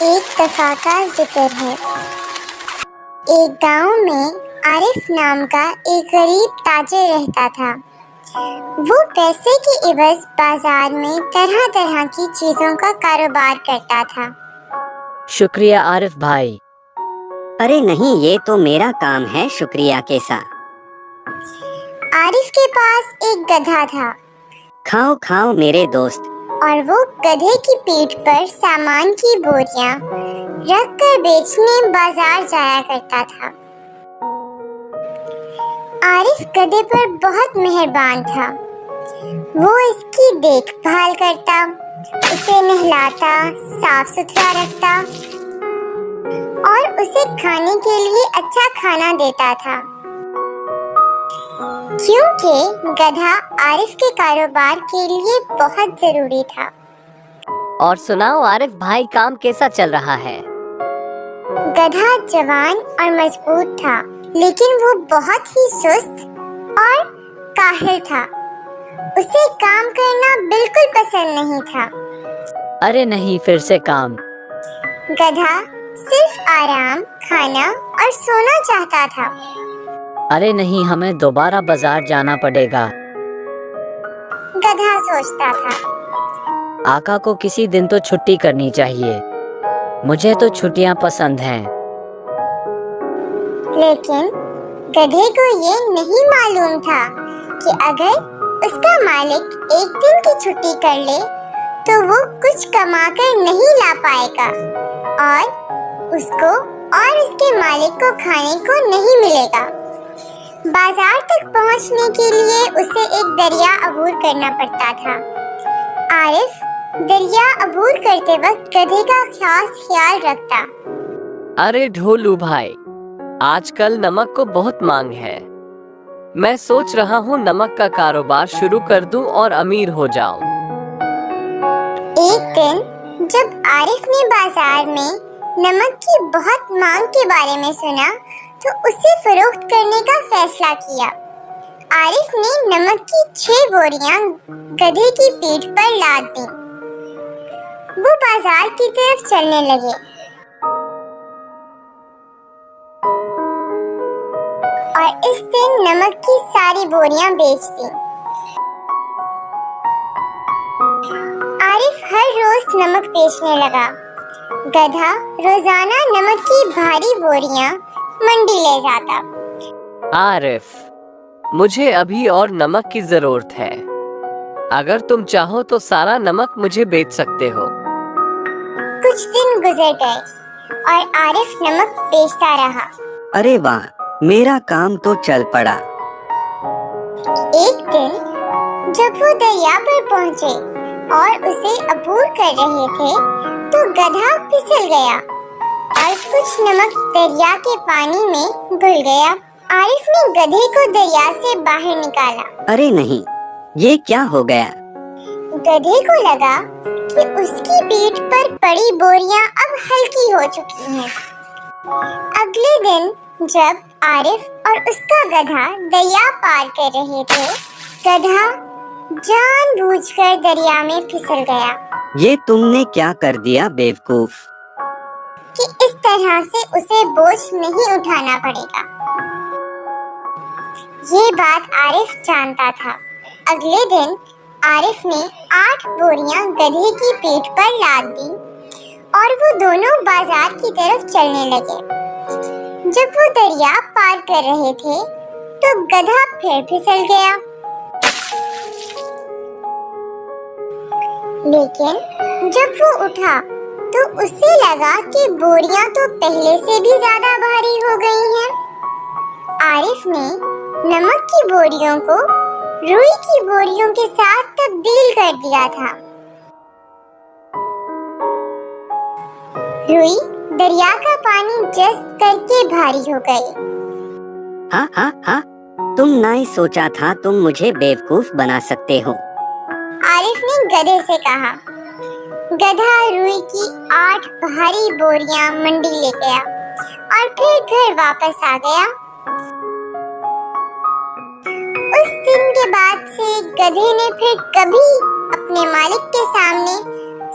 ایک دفعہ کا ذکر ہے۔ ایک گاؤں میں عارف نام کا ایک غریب تاجر رہتا تھا۔ وہ پیسے کے عوض بازار میں طرح طرح کی چیزوں کا کاروبار کرتا تھا۔ شکریہ عارف بھائی۔ ارے نہیں، یہ تو میرا کام ہے، شکریہ کیسا؟ عارف کے پاس ایک گدھا تھا۔ کھاؤ کھاؤ میرے دوست۔ اور وہ گدھے کی پیٹھ پر سامان کی بوریاں رکھ کر بیچنے بازار جایا کرتا تھا۔ عارف گدھے پر بہت مہربان تھا۔ وہ اس کی دیکھ بھال کرتا، اسے نہلاتا، صاف ستھرا رکھتا اور اسے کھانے کے لیے اچھا کھانا دیتا تھا، کیونکہ گدھا عارف کے کاروبار کے لیے بہت ضروری تھا۔ اور سناؤ عارف بھائی، کام کیسا چل رہا ہے؟ گدھا جوان اور مضبوط تھا، لیکن وہ بہت ہی سست اور کاہل تھا۔ اسے کام کرنا بالکل پسند نہیں تھا۔ ارے نہیں، پھر سے کام؟ گدھا صرف آرام، کھانا اور سونا چاہتا تھا۔ ارے نہیں، ہمیں دوبارہ بازار جانا پڑے گا۔ گدھا سوچتا تھا۔ آقا کو کسی دن تو چھٹی کرنی چاہیے، مجھے تو چھٹیاں پسند ہیں۔ لیکن گدھے کو یہ نہیں معلوم تھا کہ اگر اس کا مالک ایک دن کی چھٹی کر لے تو وہ کچھ کما کر نہیں لا پائے گا، اور اس کو اور اس کے مالک کو کھانے کو نہیں ملے گا۔ بازار تک پہنچنے کے لیے اسے ایک دریا عبور کرنا پڑتا تھا۔ عارف دریا عبور کرتے وقت گدھے کا خاص خیال رکھتا۔ ارے ڈھولو بھائی، آج کل نمک کو بہت مانگ ہے۔ میں سوچ رہا ہوں نمک کا کاروبار شروع کر دوں اور امیر ہو جاؤں۔ ایک دن جب عارف نے بازار میں نمک کی بہت مانگ کے بارے میں سنا تو اسے فروخت کرنے کا فیصلہ کیا۔ عارف نے نمک کی 6 بوریاں گدھے کی پیٹھ پر لاد دیں۔ وہ بازار کی طرف چلنے لگے اور اس دن نمک کی ساری بوریاں بیچ دیں۔ عارف ہر روز نمک بیچنے لگا۔ گدھا روزانہ نمک کی بھاری بوریاں منڈی لے جاتا۔ عارف، مجھے ابھی اور نمک کی ضرورت ہے۔ اگر تم چاہو تو سارا نمک مجھے بیچ سکتے ہو۔ کچھ دن گزر گئے اور عارف نمک بیچتا رہا۔ ارے واہ، میرا کام تو چل پڑا۔ ایک دن جب وہ دریا پر پہنچے اور اسے عبور کر رہے تھے تو گدھا پھسل گیا اور کچھ نمک دریا کے پانی میں گھل گیا۔ عارف نے گدھے کو دریا سے باہر نکالا۔ ارے نہیں، یہ کیا ہو گیا؟ گدھے کو لگا کہ اس کی پیٹھ پر پڑی بوریاں اب ہلکی ہو چکی ہیں۔ اگلے دن جب عارف اور اس کا گدھا دریا پار کر رہے تھے، گدھا جان بوجھ کر دریا میں پھسل گیا۔ یہ تم نے کیا کر دیا بیوقوف؟ کہ اس طرح سے اسے بوجھ نہیں اٹھانا پڑے گا۔ یہ بات عارف جانتا تھا۔ اگلے دن عارف نے 8 بوریاں گدھے کی پیٹھ پر لاد دی اور وہ دونوں بازار کی طرف چلنے لگے۔ جب وہ دریا پار کر رہے تھے تو گدھا پھر پھسل گیا، لیکن جب وہ اٹھا تو اسے لگا کہ بوریاں تو پہلے سے بھی زیادہ بھاری ہو گئی ہیں۔ عارف نے نمک کی بوریوں کو روئی کی بوریوں کے ساتھ تبدیل کر دیا تھا۔ روئی دریا کا پانی جذب کر کے بھاری ہو گئی۔ ہاں، تم نہ ہی سوچا تھا تم مجھے بیوقوف بنا سکتے ہو۔ عارف نے گدھے سے کہا۔ گدھا روئی کی 8 بھاری بوریاں منڈی لے گیا اور پھر گھر واپس آ گیا۔ اس دن کے بعد سے گدھے نے پھر کبھی اپنے مالک کے سامنے